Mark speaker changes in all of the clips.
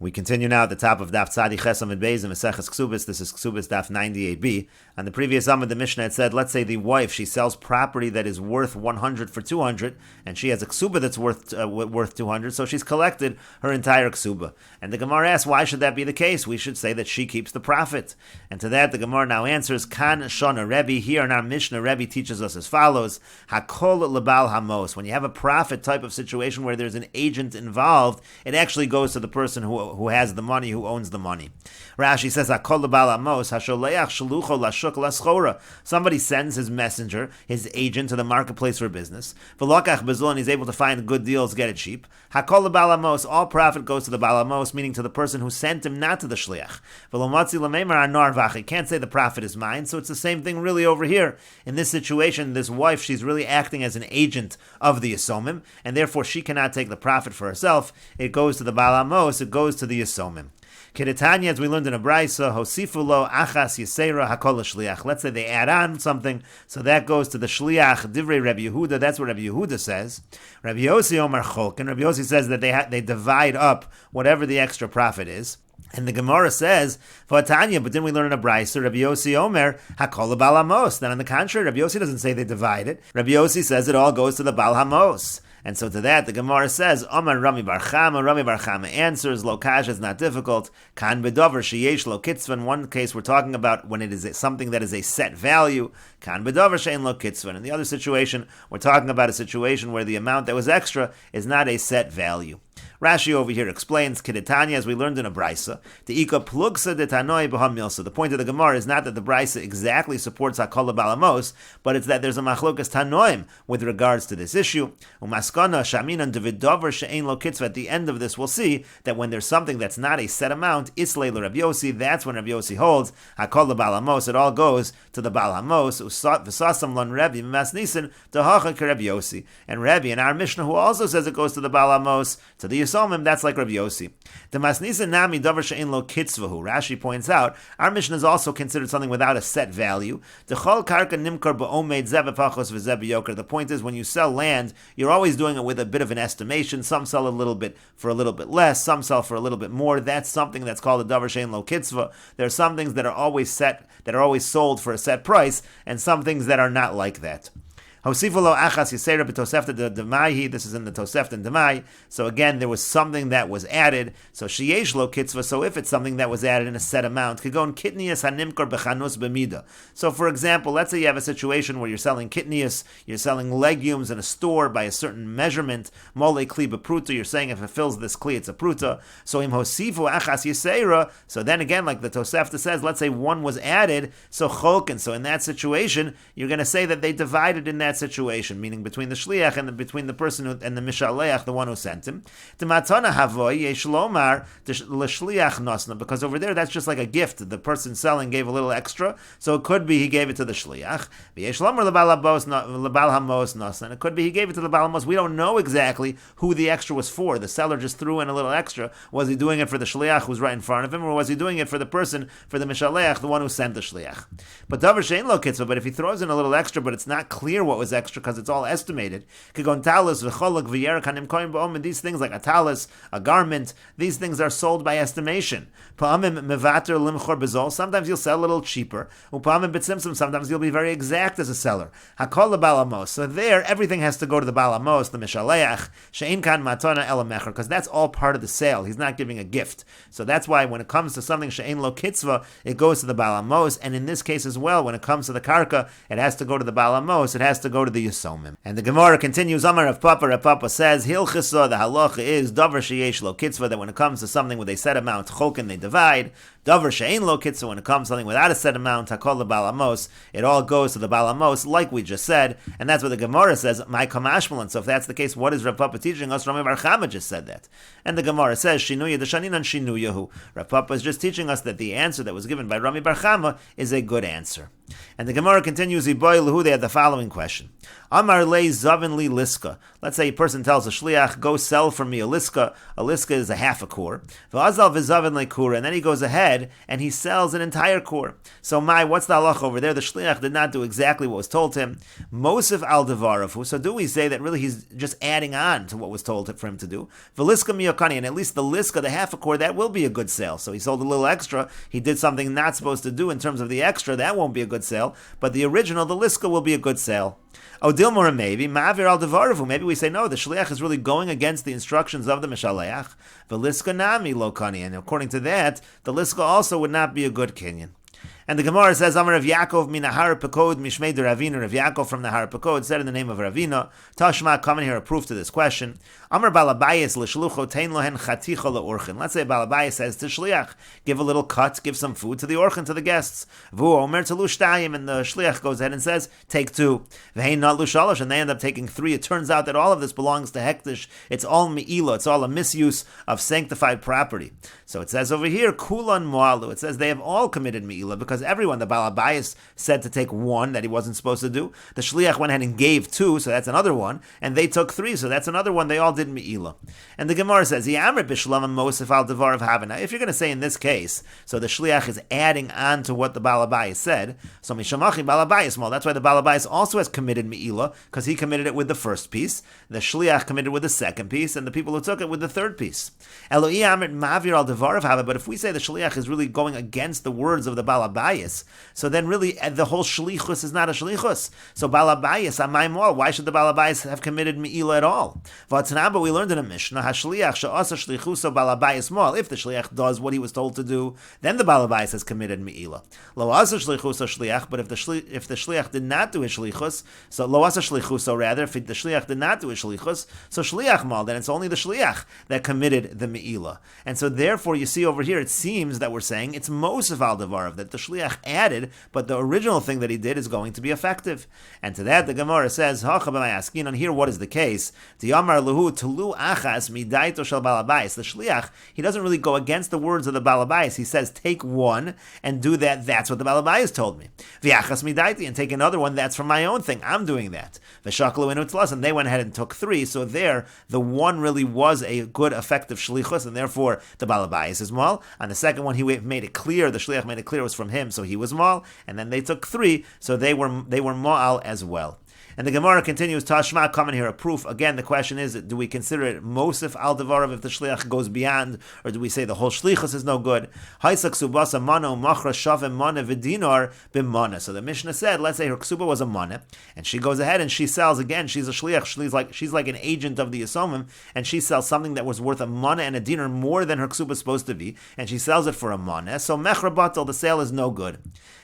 Speaker 1: We continue now at the top of Daf Tube Beis in Mesechet Kesuvos. This is Kesuvos Daf 98b. On the previous Amud, the Mishnah had said, let's say the wife, she sells property that is worth 100 for 200, and she has a ksuba that's worth 200, so she's collected her entire ksuba. And the Gemara asks, why should that be the case? We should say that she keeps the profit. And to that, the Gemara now answers, Kan Shona Rebbe. Here in our Mishnah, Rebbe teaches us as follows: Hakol lebal hamos. When you have a profit type of situation where there's an agent involved, it actually goes to the person who has the money, who owns the money. Rashi says, Hakol lebal hamos, hasholeach shalucho lashuk laschora. Somebody sends his messenger, his agent, to the marketplace for business. V'lokach bezul, and he's able to find good deals, get it cheap. Hakol lebal hamos, all profit goes to the bal hamos, meaning to the person who sent him, not to the shliach. V'lomatzi lememar anar vach. Can't say the profit is mine, so it's the same thing really over here. In this situation, this wife, she's really acting as an agent of the Yisomim, and therefore she cannot take the profit for herself. It goes to the bal hamos, it goes to the Yisomim. Kedetanya, as we learned in a brayso, hosifulo achas yisera hakol shliach. Let's say they add on something, so that goes to the shliach. Divrei Rabbi Yehuda. That's what Rabbi Yehuda says. Rabbi Yossi Omar Chok, and Rabbi Yossi says that they divide up whatever the extra profit is. And the Gemara says, Vatanya, but then we learn in a brayso, Rabbi Yossi Omer, Hakol bal hamos. Then on the contrary, Rabbi Yossi doesn't say they divide it. Rabbi Yossi says it all goes to the bal hamos. And so to that, the Gemara says, Omar Rami Bar Chama answers, Lo kasha is not difficult. Kan bedover sheyesh lo kitzva. In one case, we're talking about when it is something that is a set value. Kan bedover she'en lo kitzva. In the other situation, we're talking about a situation where the amount that was extra is not a set value. Rashi over here explains, Kedetanya, as we learned in a brayso, the Ika plugsa de tanoi b'ham milsa. The point of the Gemara is not that the brayso exactly supports Hakol bal hamos, but it's that there's a machlokas tanoim with regards to this issue. Umaskana shaminan devidover she'ein lo kitzva. At the end of this, we'll see that when there's something that's not a set amount, islay le Rabbi Yossi, that's when Rabbi Yossi holds Hakol bal hamos. It all goes to the bal hamos. V'sasam lon Rebbe mas nisan dehacha ke Rabbi Yossi. And Rebbe in our Mishnah, who also says it goes to the bal hamos, to the Yisomim, that's like Rabbi Yossi. The Masnisa Nami Davar She'in Lo Kitzvahu. Rashi points out, our Mishnah is also considered something without a set value. The Chol Karka Nimkar Ba'omed Zeb Pachos V'Zeb Yoker. The point is, when you sell land, you're always doing it with a bit of an estimation. Some sell a little bit for a little bit less, some sell for a little bit more. That's something that's called a Davar She'in Lo Kitzvah. There are some things that are always set, that are always sold for a set price, and some things that are not like that. Hosifalo achas yisera b'tosefta demai. This is in the Tosefta and Demai. So again, there was something that was added. So sheyesh lo kitzva. So if it's something that was added in a set amount, could go in kitnias hanimkar bechanus b'mida. So for example, let's say you have a situation where you're selling kitnias, you're selling legumes in a store by a certain measurement. Mole kli b'pruta. You're saying if it fills this kli, it's a pruta. So im hosifu achas yisera. So then again, like the Tosefta says, let's say one was added. So cholkin. So in that situation, you're going to say that they divided in that situation, meaning between the shliach and between the person and the mishaleach, the one who sent him. The matana havoy yeshlomar l'shliach nosna, because over there that's just like a gift. The person selling gave a little extra, so it could be he gave it to the shliach. Yeshlomar lebal hamos nosna, and it could be he gave it to the bal hamos. We don't know exactly who the extra was for. The seller just threw in a little extra. Was he doing it for the shliach who's right in front of him, or was he doing it for the person, for the mishaleach, the one who sent the shliach? But davar she'ein lo kitzvah. But if he throws in a little extra, but it's not clear what was extra because it's all estimated. These things like a talis, a garment, these things are sold by estimation. Sometimes you'll sell a little cheaper. Sometimes you'll be very exact as a seller. So there, everything has to go to the bal hamos, the mishaleach, because that's all part of the sale. He's not giving a gift. So that's why when it comes to something she'ein lo kitzva, it goes to the bal hamos, and in this case as well, when it comes to the karka, it has to go to the bal hamos, it has to go to the Yisomim. And the Gemara continues, Amar of Papa, Rav Papa says, Hilchisa, the halacha is, Davar sheyesh lo kitzva, that when it comes to something with a set amount, chokin, they divide. Davar she'ein lo kitzva, when it comes to something without a set amount, hakol the bal hamos, it all goes to the bal hamos, like we just said. And that's what the Gemara says, my kamashmalan. So if that's the case, what is Rav Papa teaching us? Rami Bar Chama just said that. And the Gemara says, Shinuya d'shaninan shinuyahu. Rav Papa is just teaching us that the answer that was given by Rami Bar Chama is a good answer. And the Gemara continues, Iboy Lahu, they had the following question. Amar le zavin li liska. Let's say a person tells a shliach, go sell for me a liska. A liska is a half a kur. V'azal v'zavin le kura. And then he goes ahead ahead and he sells an entire core. So what's the halach over there? The shliach did not do exactly what was told to him. Mosif al devarafu. So do we say that really he's just adding on to what was told for him to do? Veliska miyokani, and at least the liska, the half a core, that will be a good sale. So he sold a little extra. He did something not supposed to do in terms of the extra. That won't be a good sale. But the original, the liska, will be a good sale. Odilmor maybe ma'avir al devaravu. Maybe we say no. The shliach is really going against the instructions of the mishaleach. Veliska nami lokani, and according to that, the liska also would not be a good kinyan. And the Gemara says, Amar Rav Yaakov min Har Pekod mishmei de Ravina. Rav Yaakov from the Har Pekod said in the name of Ravina. Tashma, come in here a proof to this question. Amar Balabayis l'shlucho tein lohen chaticha le'orchin. Let's say Balabayis says to shliach, give a little cut, give some food to the orchin, to the guests. Vu omer telu shtayim, and the shliach goes ahead and says, take 2. V'hein not lushalosh, and they end up taking 3. It turns out that all of this belongs to hektish. It's all me'ila. It's all a misuse of sanctified property. So it says over here, kulan moalu. It says they have all committed me'ila because everyone, the Balabayis said to take 1 that he wasn't supposed to do. The shliach went ahead and gave 2, so that's another one, and they took 3, so that's another one. They all did me'ila. And the Gemara says, Yamr b'shlam mosif al devar of havana. If you're going to say in this case, so the shliach is adding on to what the Balabayis said, so mishamachi Balabayis mal. That's why the Balabayis also has committed me'ila, because he committed it with the first piece, the shliach committed with the second piece, and the people who took it with the third piece. Eloi Yamr ma'avir al devar of havana. But if we say the shliach is really going against the words of the Balabayis, so then really the whole shlichus is not a shlichus. So Balabayis, amayim, why should the Balabayis have committed me'ila at all? But we learned in a Mishnah, hashliach she'asa shlichuso Balabayis mal. If the shliach does what he was told to do, then the Balabayis has committed me'ila. Lo asa shlichuso shliach, but if the shliach did not do his shlichus, so lo asa shlichuso rather, if the shliach did not do his shlichus, so shliach mal, then it's only the shliach that committed the me'ila. And so therefore you see over here, it seems that we're saying it's mosif al devarav, that the shliach added, but the original thing that he did is going to be effective. And to that the Gemara says, and here what is the case? The Amar luhu tulu achas midaito shel Balabayis. The shliach, he doesn't really go against the words of the Balabayis. He says, take 1 and do that. That's what the Balabayis told me. V'achas midaiti, and take another one. That's from my own thing. I'm doing that. V'shaklu inu tlas, and they went ahead and took 3. So there, the 1 really was a good, effective shlichus, and therefore the Balabayis is mal. On the second one, he made it clear. The shliach made it clear it was from him, so he was mal. And then they took 3, so they were ma'al as well. And the Gemara continues, Tashma, come in here a proof. Again, the question is, do we consider it mosif al devarav if the shliach goes beyond, or do we say the whole shlichus is no good? Haisak subasa mano machra shavim mana v'dinar b'mana. So the Mishnah said, let's say her ksuba was a mana, and she goes ahead and she sells again. She's a shliach. She's like an agent of the yisomim, and she sells something that was worth a mana and a dinar more than her ksuba is supposed to be, and she sells it for a mana. So mechra batal, the sale is no good.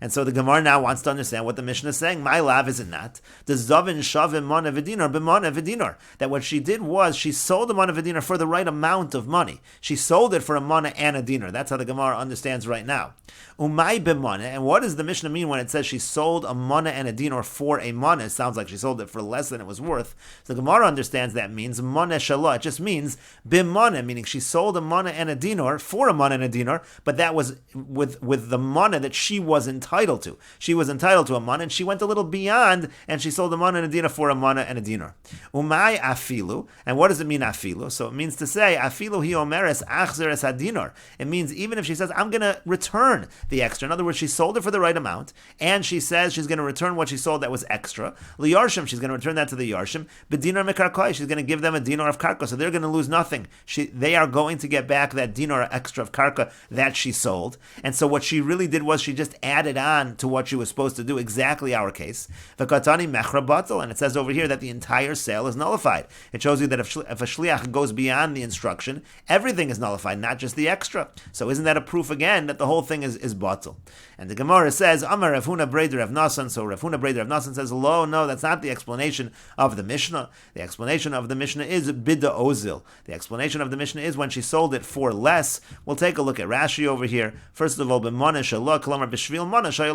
Speaker 1: And so the Gemara now wants to understand what the Mishnah is saying. My lav, is it not? The zavin shavim mana v'dinar b'mana v'dinar. That what she did was she sold a mana v'dinar for the right amount of money. She sold it for a mana and a dinar. That's how the Gemara understands right now. Umay b'mana. And what does the Mishnah mean when it says she sold a mana and a dinar for a mana? It sounds like she sold it for less than it was worth. So the Gemara understands that means mana shalah. It just means b'mana, meaning she sold a mana and a dinar for a mana and a dinar, but that was with the mana that she was entitled to. She was entitled to a mana, and she went a little beyond, and she sold a mana and a dinar for a mana and a dinar. Umay afilu, and what does it mean afilu? So it means to say afilu hi omeres achzer es hadinar. It means even if she says I'm going to return the extra. In other words, she sold it for the right amount, and she says she's going to return what she sold that was extra. Liyarshim, she's going to return that to the yarshim. B'dinar mekarkoi, she's going to give them a dinar of karka, so they're going to lose nothing. They are going to get back that dinar extra of karka that she sold. And so what she really did was she just added on to what she was supposed to do, exactly our case. V'katani mechra batal, and it says over here that the entire sale is nullified. It shows you that if a shliach goes beyond the instruction, everything is nullified, not just the extra. So isn't that a proof again that the whole thing is batal? And the Gemara says, Amar Rav Huna Breder Rav Nasan. So Rav Huna Breder Rav Nasan says, no, that's not the explanation of the Mishnah. The explanation of the Mishnah is bida ozil. The explanation of the Mishnah is when she sold it for less. We'll take a look at Rashi over here. First of all, b'mana shalah kalamar b'shvil mana In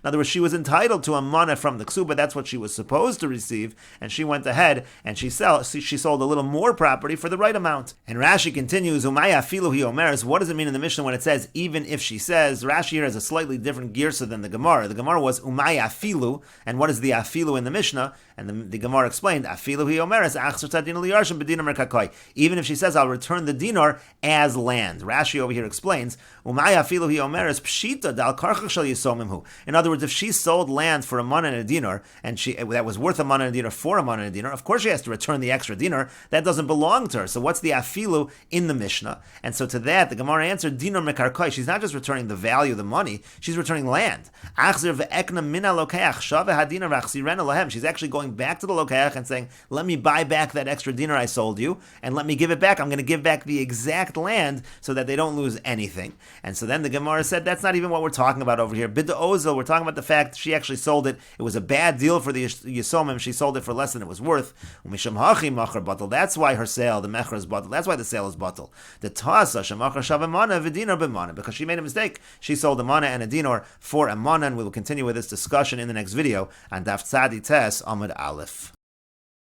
Speaker 1: other words, she was entitled to a mana from the ksuba. That's what she was supposed to receive, and she went ahead and she sold a little more property for the right amount. And Rashi continues, Umaya afilu hi omeres. What does it mean in the Mishnah when it says even if she says? Rashi here has a slightly different girsa than the Gemara. The Gemara was Umaya afilu, and what is the afilu in the Mishnah? And the Gemara explained, afilu hi omeres achzer tadin liyarshin b'dinar merkakoi. Even if she says, I'll return the dinar as land. Rashi over here explains, Umaya afilu hi omeres pshita dal karchach shel yisomimhu. In other words, if she sold land for a mana and a dinar, and that was worth a mana and a dinar for a mana and a dinar, of course she has to return the extra dinar. That doesn't belong to her. So what's the afilu in the Mishnah? And so to that, the Gemara answered, dinar mekarkoi. She's not just returning the value of the money, she's returning land. Achzir ve'ekna mina lokeach shave hadinar v'achzirena lahem. She's actually going back to the lokeach and saying, let me buy back that extra dinar I sold you, and let me give it back. I'm going to give back the exact land so that they don't lose anything. And so then the Gemara said, that's not even what we're talking about over here. Bidda ozel, we're talking about the fact she actually sold it. It was a bad deal for the Yisomim. She sold it for less than it was worth. Umisham hachi machar batal. That's why her sale, the mecher is batal. That's why the sale is batal. The tasa shemachar shavamana v'dinar b'mana, because she made a mistake. She sold a mana and a dinar for a mana, and we will continue with this discussion in the next video on Daf Tzadi Tes Amud Aleph.